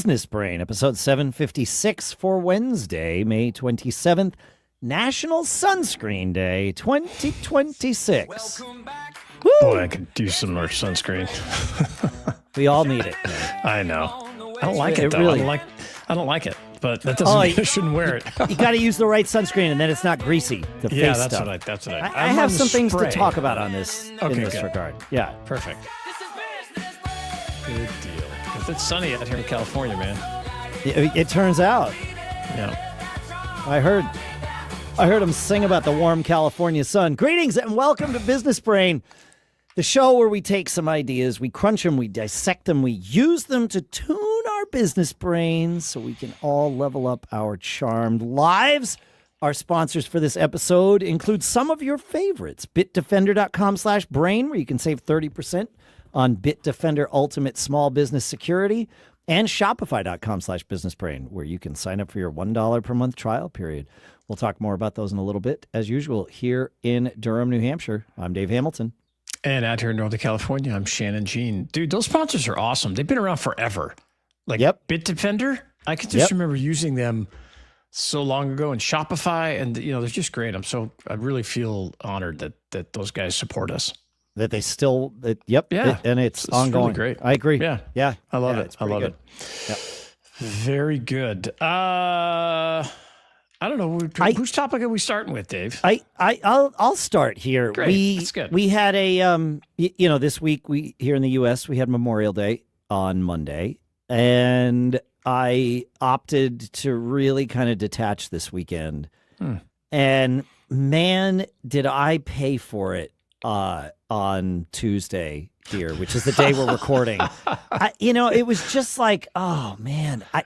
Business Brain, episode 756 for Wednesday, May 27th, National Sunscreen Day 2026. Woo! Boy, I could do some more sunscreen. We all need it. I know. I don't like it, though. Really, I don't like it, but that doesn't mean I shouldn't wear it. You got to use the right sunscreen, and then it's not greasy. The face that's stuff. what I I have some things to talk about on this in this good. regard. Yeah. Perfect. Good deal. If it's sunny out here in California, man. It turns out. Yeah. I heard him sing about the warm California sun. Greetings and welcome to Business Brain, the show where we take some ideas, we crunch them, we dissect them, we use them to tune our business brains so we can all level up our charmed lives. Our sponsors for this episode include some of your favorites. Bitdefender.com/brain, where you can save 30% on Bitdefender Ultimate Small Business Security, and Shopify.com/businessbrain, where you can sign up for your $1 per month trial period. We'll talk more about those in a little bit. As usual, here in Durham, New Hampshire, I'm Dave Hamilton. And out here in Northern California, I'm Shannon Jean. Dude, those sponsors are awesome. They've been around forever. Like Bitdefender, I can just remember using them so long ago, and Shopify, and they're just great. I really feel honored that those guys support us. That they still, and it's ongoing. Really great. I agree. Yeah. I love it. I love it. Yep. Very good. I don't know. Whose topic are we starting with, Dave? I'll start here. Great. That's good. We had a, this week here in the U.S., we had Memorial Day on Monday, and I opted to really kind of detach this weekend. And man, did I pay for it on Tuesday here, which is the day we're recording. It was just like, oh man, I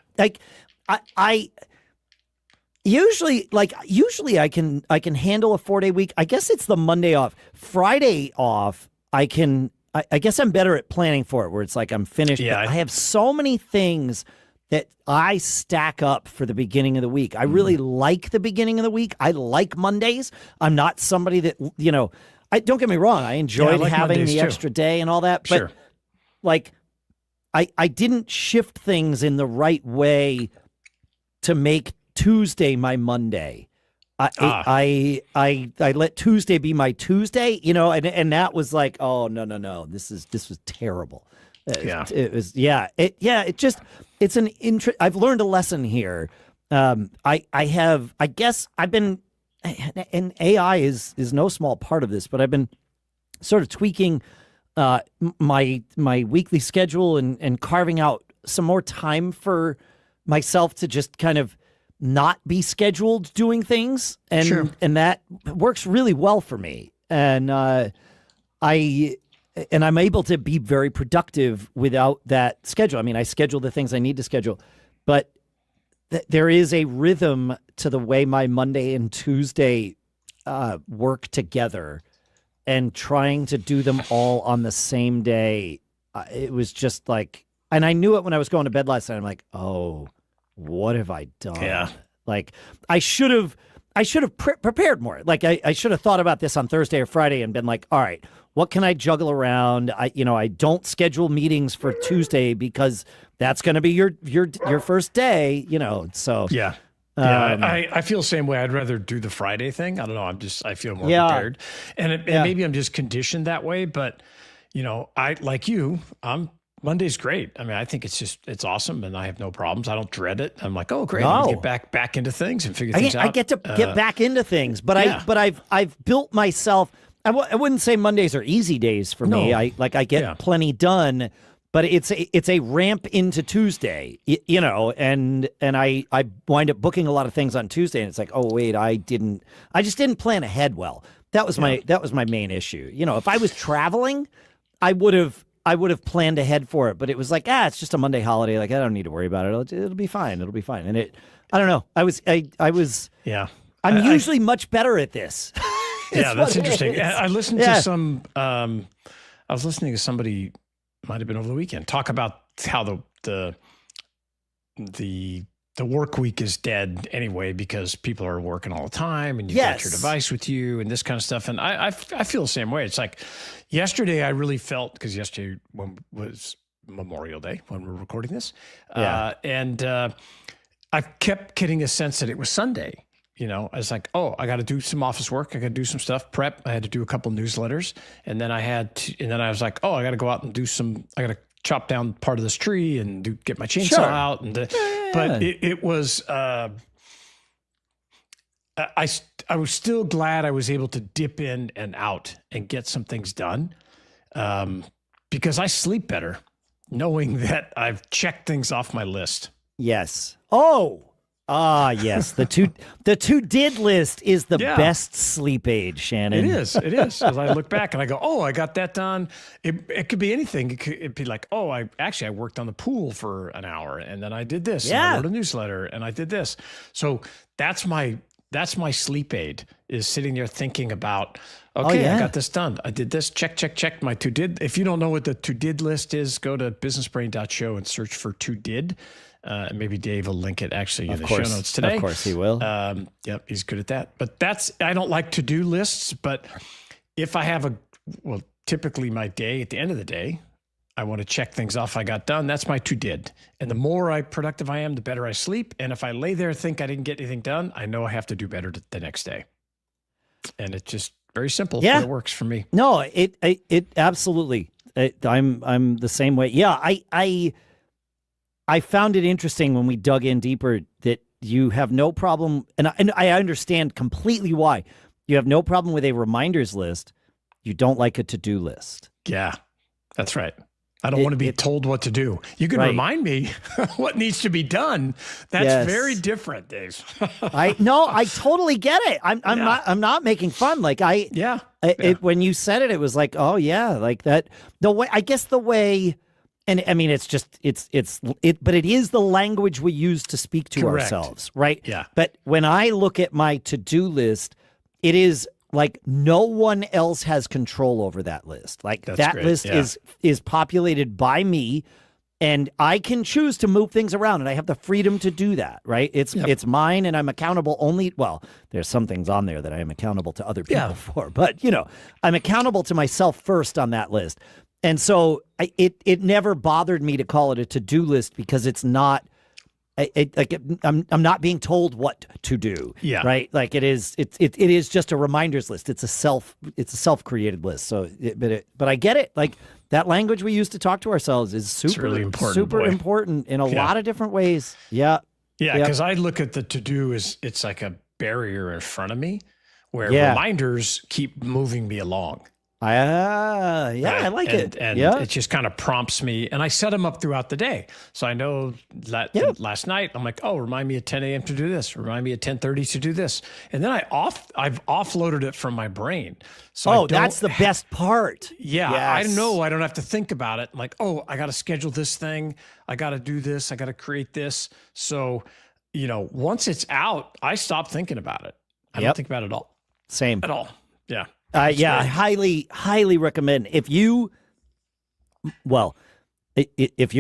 usually I can handle a 4-day week. I guess it's the Monday off. Friday off, I guess I'm better at planning for it, where it's like I'm finished. Yeah, I have so many things that I stack up for the beginning of the week. I really like the beginning of the week. I like Mondays. I'm not somebody that, don't get me wrong. I enjoyed having the extra day and all that, but I didn't shift things in the right way to make Tuesday my Monday. I let Tuesday be my Tuesday, and that was like, oh no, this was terrible. I've learned a lesson here. I guess I've been, and AI is no small part of this, but I've been sort of tweaking my weekly schedule and carving out some more time for myself to just kind of not be scheduled doing things, and that works really well for me. And I'm able to be very productive without that schedule. I mean, I schedule the things I need to schedule, but there is a rhythm to the way my Monday and Tuesday work together, and trying to do them all on the same day. It was just like, and I knew it when I was going to bed last night. I'm like, oh, what have I done? Yeah. Like I should have prepared more. Like I should have thought about this on Thursday or Friday and been like, all right, what can I juggle around? I don't schedule meetings for Tuesday because that's going to be your first day, so. Yeah. I feel the same way. I'd rather do the Friday thing. I don't know. I feel more prepared, and maybe I'm just conditioned that way, but Monday's great. I mean, I think it's awesome, and I have no problems. I don't dread it. I'm like, oh, great. I'm gonna get back into things and figure things out. I get to get back into things, but I've built myself. I wouldn't say Mondays are easy days for me. I get plenty done, but it's a ramp into Tuesday, and I wind up booking a lot of things on Tuesday, and it's like, oh wait, I just didn't plan ahead well. That was my main issue. If I was traveling, I would have planned ahead for it, but it was like, it's just a Monday holiday. Like, I don't need to worry about it. It'll be fine. And I don't know. I'm usually much better at this. Yeah, that's interesting. I listened to some, I was listening to somebody, might have been over the weekend, talk about how the work week is dead anyway, because people are working all the time, and you've got your device with you and this kind of stuff. And I feel the same way. It's like yesterday I really felt, because yesterday was Memorial Day when we're recording this. Yeah. And I kept getting a sense that it was Sunday. I was like, oh, I got to do some office work. I got to do some stuff, prep. I had to do a couple newsletters. And then I was like, oh, I got to go out and I got to chop down part of this tree and get my chainsaw out. And But it was, I was still glad I was able to dip in and out and get some things done, because I sleep better knowing that I've checked things off my list. Yes. Yes. The to did list is the best sleep aid, Shannon. It is. As I look back and I go, oh, I got that done. It could be anything. It'd be like, oh, I worked on the pool for an hour, and then I did this. And I wrote a newsletter, and I did this. So that's my sleep aid, is sitting there thinking about, okay, I got this done. I did this. Check. My to did. If you don't know what the to did list is, go to businessbrain.show and search for to did. And maybe Dave will link it actually in the show notes today. Of course he will. Yep, he's good at that. But I don't like to-do lists, but if I have typically my day, at the end of the day, I want to check things off I got done. That's my to-did. And the more productive I am, the better I sleep. And if I lay there and think I didn't get anything done, I know I have to do better the next day. And it's just very simple, but it works for me. No, it absolutely. I'm the same way. Yeah, I found it interesting when we dug in deeper that you have no problem, and I understand completely why. You have no problem with a reminders list. You don't like a to-do list. Yeah, that's right. I don't want to be told what to do. You can remind me what needs to be done. That's very different, Dave. I totally get it. I'm not making fun. Like when you said it, it was like, oh yeah, like that. The way. And I mean, but it is the language we use to speak to ourselves, right? Yeah. But when I look at my to-do list, it is like no one else has control over that list. Like that list is populated by me, and I can choose to move things around, and I have the freedom to do that, right? It's mine, and I'm accountable only. Well, there's some things on there that I am accountable to other people for, but I'm accountable to myself first on that list. And so it never bothered me to call it a to-do list, because it's not I'm not being told what to do. Yeah. Right. Like it is just a reminders list. It's a self-created list. So, but I get it. Like that language we use to talk to ourselves is really important, super important in a lot of different ways. Yeah. Yeah. Because I look at the to-do as it's like a barrier in front of me where reminders keep moving me along. I like it. And it just kind of prompts me, and I set them up throughout the day. So I know that last night I'm like, oh, remind me at 10 a.m. to do this. Remind me at 10:30 to do this. And then I've offloaded it from my brain. So that's the best part. Yeah. Yes. I know I don't have to think about it. I'm like, oh, I got to schedule this thing. I got to do this. I got to create this. So, once it's out, I stop thinking about it. I don't think about it at all. Same. At all. Yeah. I highly, highly recommend if you're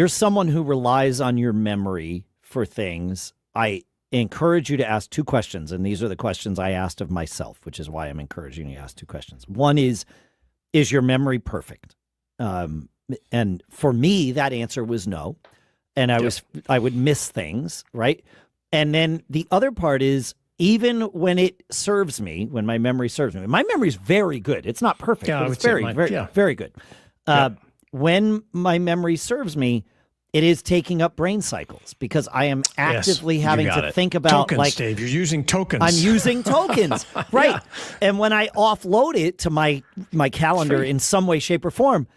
someone who relies on your memory for things, I encourage you to ask two questions. And these are the questions I asked of myself, which is why I'm encouraging you to ask two questions. One is your memory perfect? And for me, that answer was no. And I would miss things, right? And then the other part is, even when it serves me, when my memory serves me, my memory is very good. It's not perfect, but it's very good. When my memory serves me, it is taking up brain cycles because I am actively having to think about tokens, Dave. You're using tokens. I'm using tokens, right? Yeah. And when I offload it to my calendar in some way, shape, or form,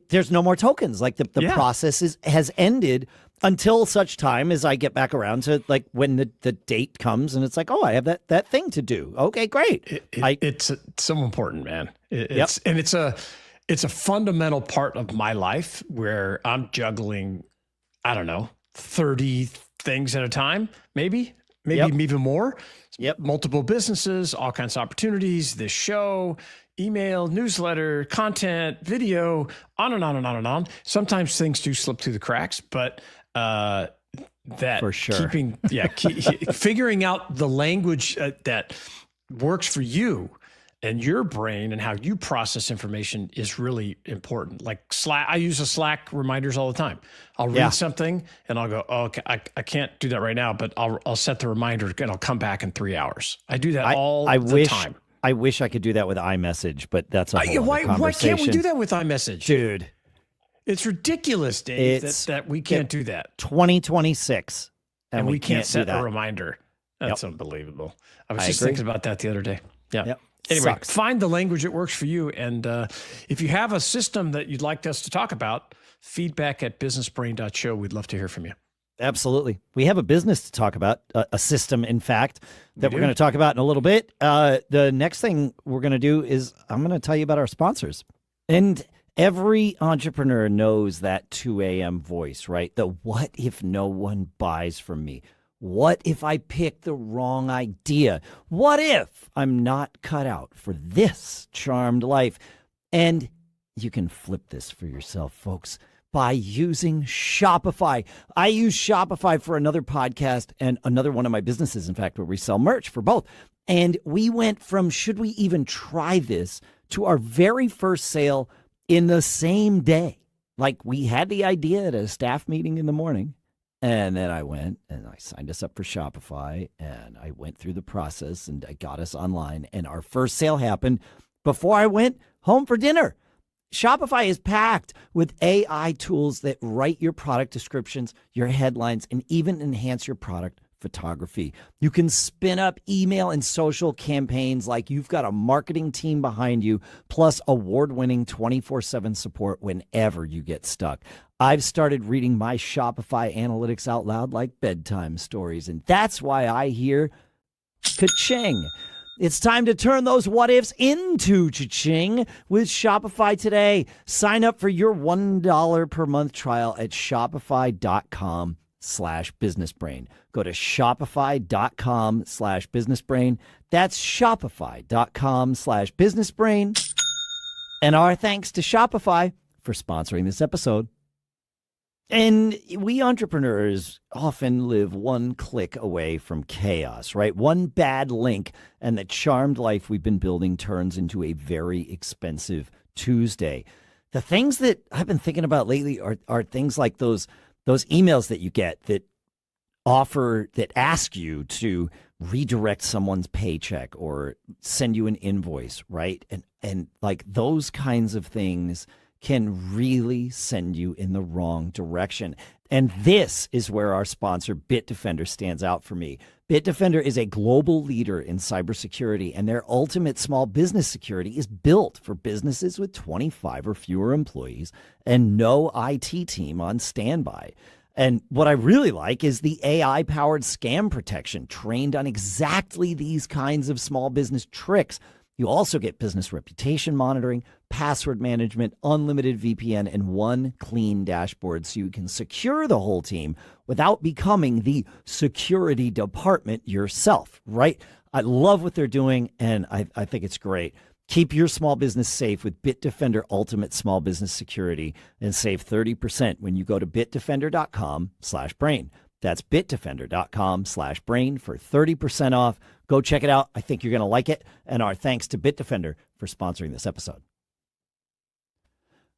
there's no more tokens. Like the process has ended until such time as I get back around to like when the date comes and it's like, oh, I have that thing to do. Okay, great. It's so important, man. And it's a fundamental part of my life where I'm juggling, I don't know, 30 things at a time, maybe even more. Yep. Multiple businesses, all kinds of opportunities, this show, email, newsletter, content, video, on and on and on and on. Sometimes things do slip through the cracks, but that for sure. Figuring out the language that works for you And your brain and how you process information is really important. Like Slack, I use a Slack reminders all the time. I'll read something and I'll go, oh, okay, I can't do that right now, but I'll set the reminder and I'll come back in 3 hours. I do that all the time. I wish I could do that with iMessage, but that's a whole other conversation. Why can't we do that with iMessage? Dude. It's ridiculous, Dave, that we can't do that. 2026. And we can't set a reminder. That's unbelievable. I was just thinking about that the other day. Yeah. Yep. Anyway, find the language that works for you. And if you have a system that you'd like us to talk about, feedback@businessbrain.show. We'd love to hear from you. Absolutely. We have a business to talk about, a system, in fact, that we're going to talk about in a little bit. The next thing we're going to do is I'm going to tell you about our sponsors. And every entrepreneur knows that 2 a.m. voice, right? The what if no one buys from me? What if I pick the wrong idea? What if I'm not cut out for this charmed life? And you can flip this for yourself, folks, by using Shopify. I use Shopify for another podcast and another one of my businesses, in fact, where we sell merch for both. And we went from, should we even try this, to our very first sale in the same day. Like, we had the idea at a staff meeting in the morning. And then I went and I signed us up for Shopify and I went through the process and I got us online. And our first sale happened before I went home for dinner. Shopify is packed with AI tools that write your product descriptions, your headlines, and even enhance your product photography. You can spin up email and social campaigns like you've got a marketing team behind you, plus award-winning 24/7 support whenever you get stuck. I've started reading my Shopify analytics out loud like bedtime stories, and that's why I hear ka-ching. It's time to turn those what-ifs into cha-ching with Shopify today. Sign up for your $1 per month trial at shopify.com/businessbrain. Go to shopify.com/businessbrain. That's shopify.com/businessbrain. And our thanks to Shopify for sponsoring this episode. And we entrepreneurs often live one click away from chaos, right? One bad link and the charmed life we've been building turns into a very expensive Tuesday. The things that I've been thinking about lately are things like those emails that you get that ask you to redirect someone's paycheck or send you an invoice, right? And like those kinds of things can really send you in the wrong direction. And this is where our sponsor, Bitdefender, stands out for me. Bitdefender is a global leader in cybersecurity, and their ultimate small business security is built for businesses with 25 or fewer employees and no IT team on standby. And what I really like is the AI-powered scam protection trained on exactly these kinds of small business tricks. You also get business reputation monitoring, password management, unlimited VPN, and one clean dashboard so you can secure the whole team without becoming the security department yourself, right? I love what they're doing, and I think it's great. Keep your small business safe with Bitdefender Ultimate Small Business Security and save 30% when you go to bitdefender.com/brain. That's bitdefender.com/brain for 30% off. Go check it out. I think you're going to like it. And our thanks to Bitdefender for sponsoring this episode.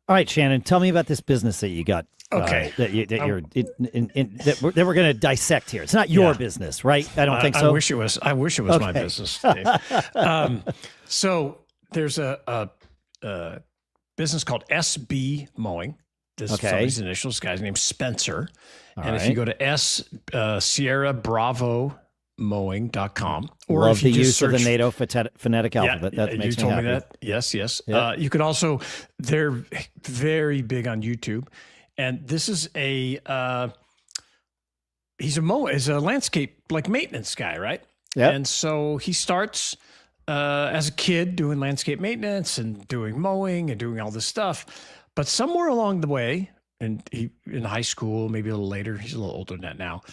All right, Shannon, tell me about this business that you got. Okay. That we're going to dissect here. It's not your business, right? I don't think so. I wish it was my business, Dave. So there's a business called SB Mowing. This is somebody's initials. This guy's named Spencer. If you go to Sierra Bravo Mowing.com, or love if you the use search, of the NATO phonetic alphabet. That makes me happy. You told me that. Yes. Yep. You could also, they're very big on YouTube. And this is he's a landscape like maintenance guy, right? Yeah. And so he starts as a kid doing landscape maintenance and doing mowing and doing all this stuff. But somewhere along the way, and he in high school, maybe a little later, he's a little older than that now,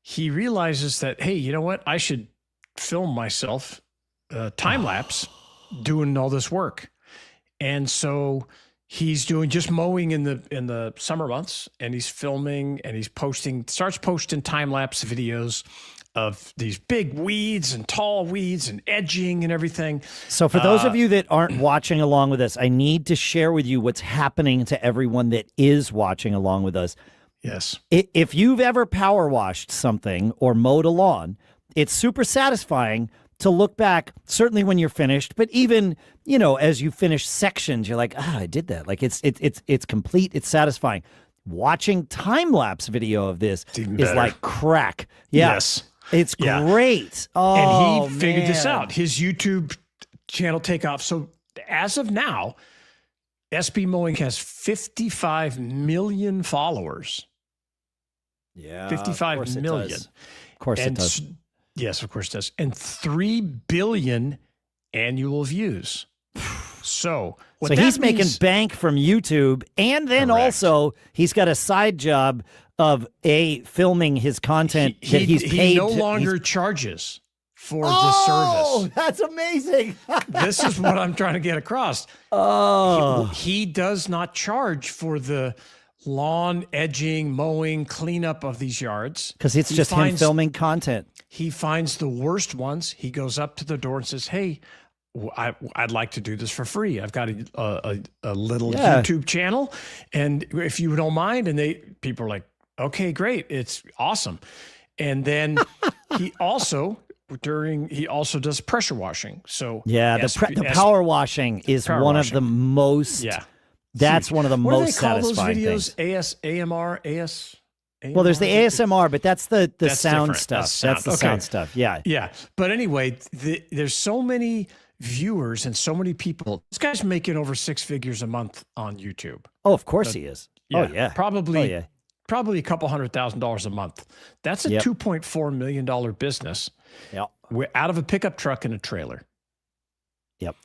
he realizes that, hey, you know what? I should film myself time lapse doing all this work. And so He's doing just mowing in the summer months, and he's filming and he's starts posting time-lapse videos of these big weeds and tall weeds and edging and everything. So for those of you that aren't watching along with us, I need to share with you what's happening to everyone that is watching along with us. Yes. If you've ever power washed something or mowed a lawn, it's super satisfying to look back, certainly when you're finished, but even, as you finish sections, you're like, I did that. Like it's complete. It's satisfying. Watching time-lapse video of this is like crack. Yeah. Yes. It's great. Oh, and he figured this out. His YouTube channel take off. So as of now, SB Mowing has 55 million followers. Yeah. 55 million. Of course it does. Yes, of course it does. And 3 billion annual views. So he's making bank from YouTube, and then also he's got a side job of filming his content that he's paid. He no longer charges for the service. Oh, that's amazing. This is what I'm trying to get across. Oh. He does not charge for the lawn edging, mowing, cleanup of these yards. Because it's just him filming content. He finds the worst ones. He goes up to the door and says, hey, I'd like to do this for free. I've got a little YouTube channel, and if you don't mind, and people are like, okay, great, it's awesome. And then he also does pressure washing. So the power washing is one of the most. Yeah, that's one of the most satisfying things. ASMR. Well, there's the ASMR, but that's the sound stuff. That's the sound stuff. Yeah. Yeah. But anyway, there's so many viewers and so many people. This guy's making over 6 figures a month on YouTube. Oh, of course he is. Yeah, oh, yeah. Probably a couple $100,000 a month. That's a $2.4 million business. Yep. We're out of a pickup truck and a trailer. Yep.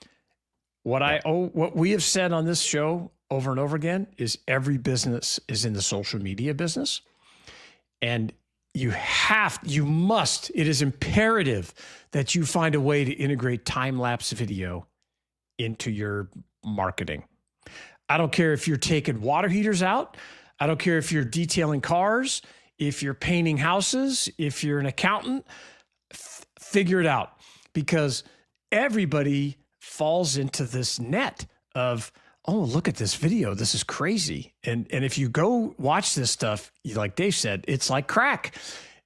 What we have said on this show over and over again is every business is in the social media business. And it is imperative that you find a way to integrate time-lapse video into your marketing. I don't care if you're taking water heaters out. I don't care if you're detailing cars, if you're painting houses, if you're an accountant, figure it out, because everybody falls into this net of, oh, look at this video. This is crazy. And if you go watch this stuff, like Dave said, it's like crack.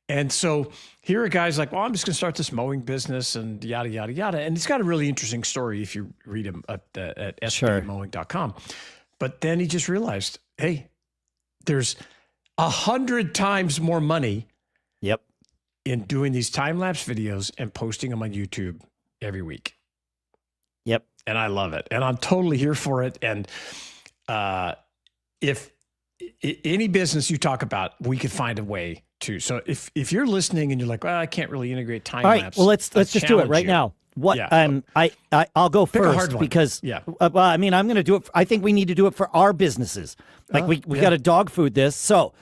And so here are guys like, well, I'm just going to start this mowing business and yada, yada, yada. And it's got a really interesting story if you read him at sbmowing.com. But then he just realized, hey, there's 100 times more money in doing these time-lapse videos and posting them on YouTube every week. Yep. And I love it. And I'm totally here for it. And if any business you talk about, we could find a way to. So if you're listening and you're like, well, I can't really integrate time lapse. All right. Well, let's just do it right now. What I'll go first because well, I mean, I'm going to do it. I think we need to do it for our businesses. Like we got to dog food this. So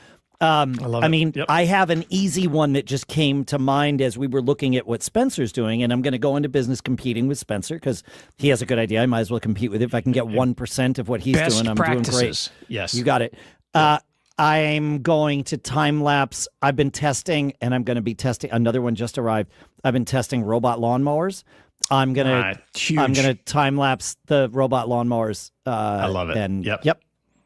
I have an easy one that just came to mind as we were looking at what Spencer's doing, and I'm going to go into business competing with Spencer because he has a good idea. I might as well compete with it. If I can get 1% of what he's doing, I'm doing great. Yes. You got it. I'm going to time lapse. I've been testing, and I'm going to be testing. Another one just arrived. I've been testing robot lawnmowers. I'm gonna time lapse the robot lawnmowers. I love it. And yep.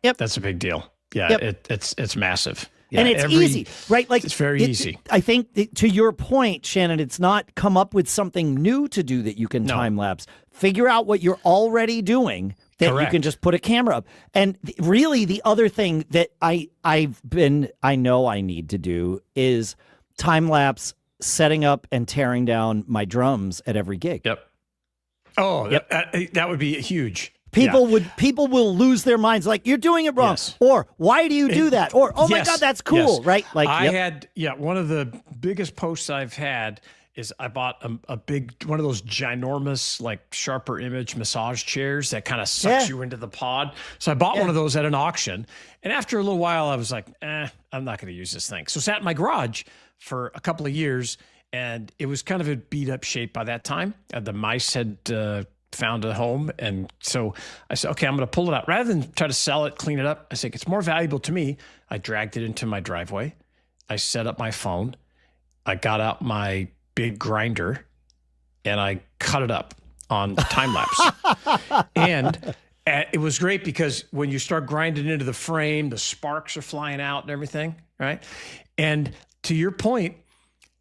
That's a big deal. Yeah, it's massive. Yeah, and it's easy, right? Like it's very easy. I think to your point, Shannon, it's not come up with something new to do that you can time lapse. Figure out what you're already doing that you can just put a camera up. And really, the other thing that I know I need to do is time lapse setting up and tearing down my drums at every gig. Yep. Oh, that would be huge. People will lose their minds. Like, you're doing it wrong. Yes. Or why do you do that? Or, oh my God, that's cool. Right. Like I had, one of the biggest posts I've had is I bought a big, one of those ginormous, like sharper image massage chairs that kind of sucks you into the pod. So I bought one of those at an auction. And after a little while, I was like, I'm not going to use this thing. So sat in my garage for a couple of years, and it was kind of a beat up shape by that time. The mice had found a home. And so I said, okay, I'm going to pull it out. Rather than try to sell it, clean it up, I said, it's more valuable to me. I dragged it into my driveway. I set up my phone. I got out my big grinder and I cut it up on time lapse. And it was great because when you start grinding into the frame, the sparks are flying out and everything, right? And to your point,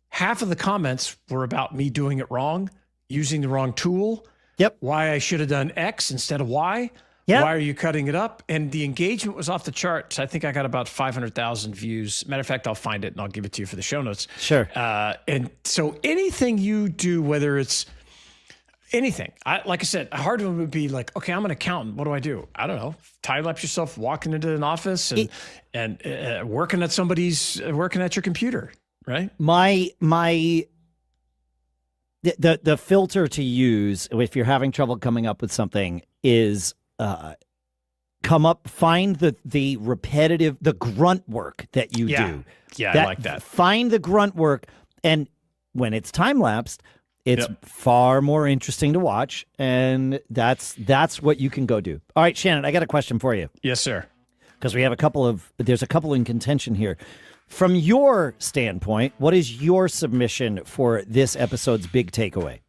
half of the comments were about me doing it wrong, using the wrong tool. Yep. Why I should have done X instead of Y. Yep. Why are you cutting it up? And the engagement was off the charts. I think I got about 500,000 views. Matter of fact, I'll find it and I'll give it to you for the show notes. Sure. And so anything you do, whether it's anything, like I said, a hard one would be like, okay, I'm an accountant. What do? I don't know. Time lapse yourself walking into an office and working at your computer, right? The filter to use if you're having trouble coming up with something is find the repetitive, the grunt work that you do. Yeah, I like that. Find the grunt work, and when it's time lapsed, it's far more interesting to watch, and that's what you can go do. All right, Shannon, I got a question for you. Yes, sir. Because we have there's a couple in contention here. From your standpoint, what is your submission for this episode's big takeaway?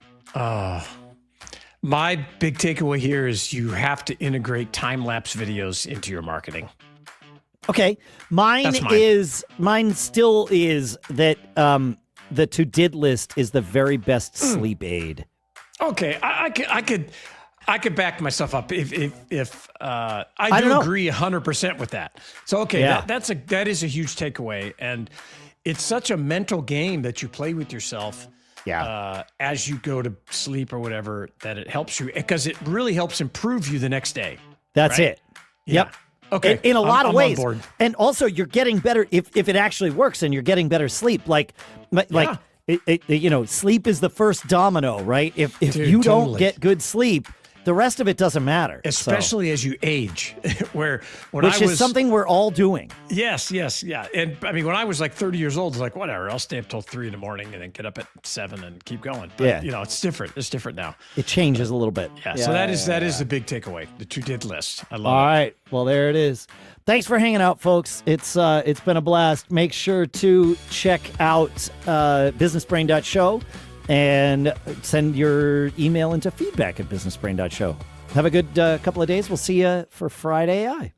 My big takeaway here is you have to integrate time-lapse videos into your marketing. Okay. Mine still is that the to-did list is the very best sleep aid. Okay. I could back myself up if I do agree 100% with that. So, okay, that is a huge takeaway. And it's such a mental game that you play with yourself as you go to sleep or whatever, that it helps you because it really helps improve you the next day. That's it. Yep. Okay. In a lot of ways. And also you're getting better if it actually works and you're getting better sleep. Sleep is the first domino, right? If you don't get good sleep, the rest of it doesn't matter. Especially as you age, which is something we're all doing. Yes, yeah. And I mean, when I was like 30 years old, it's like, whatever, I'll stay up till 3 a.m. and then get up at 7 and keep going. But, it's different. It's different now. It changes a little bit. Yeah. So that is the big takeaway, the to-did list. I love it. All right. Well, there it is. Thanks for hanging out, folks. It's been a blast. Make sure to check out businessbrain.show. And send your email into feedback@businessbrain.show. Have a good couple of days. We'll see you for Friday AI.